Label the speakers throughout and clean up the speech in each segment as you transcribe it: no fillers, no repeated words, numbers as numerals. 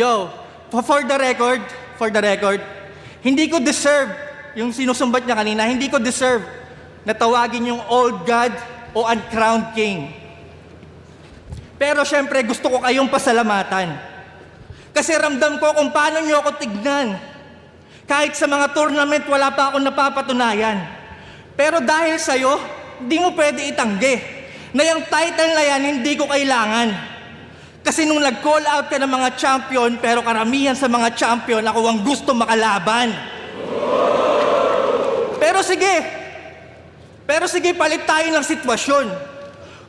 Speaker 1: Yo, for the record, hindi ko deserve yung sinusumbat niya kanina, hindi ko deserve na tawagin yung old god o uncrowned king. Pero syempre gusto ko kayong pasalamatan. Kasi ramdam ko kung paano niyo ako tignan. Kahit sa mga tournament, wala pa akong napapatunayan. Pero dahil sa'yo, hindi mo pwede itanggi na yung title na yan hindi ko kailangan. Kasi nung nag-call out ka ng mga champion, pero karamihan sa mga champion, ako ang gusto makalaban. Pero sige, palit tayo ng sitwasyon.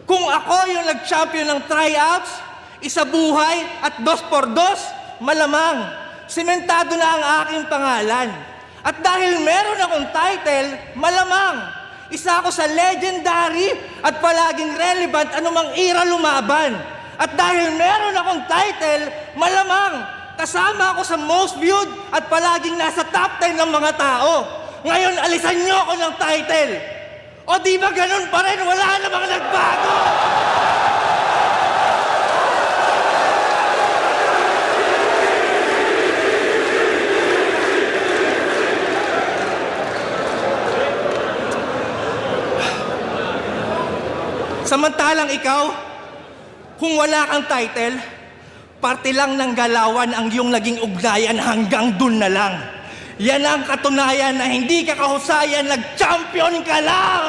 Speaker 1: Kung ako yung nag-champion ng tryouts, isa buhay at 2x2, malamang, sementado na ang aking pangalan. At dahil meron akong title, malamang, isa ako sa legendary at palaging relevant anumang era lumaban. At dahil meron akong title, malamang kasama ako sa most viewed at palaging nasa top 10 ng mga tao. Ngayon, alisan niyo ako ng title. O di ba ganun pa rin? Wala namang nagbago! Samantalang ikaw, kung wala kang title, parte lang ng galawan ang iyong naging ugnayan hanggang dun na lang. Yan ang katunayan na hindi ka kahusayan, nag-champion ka lang!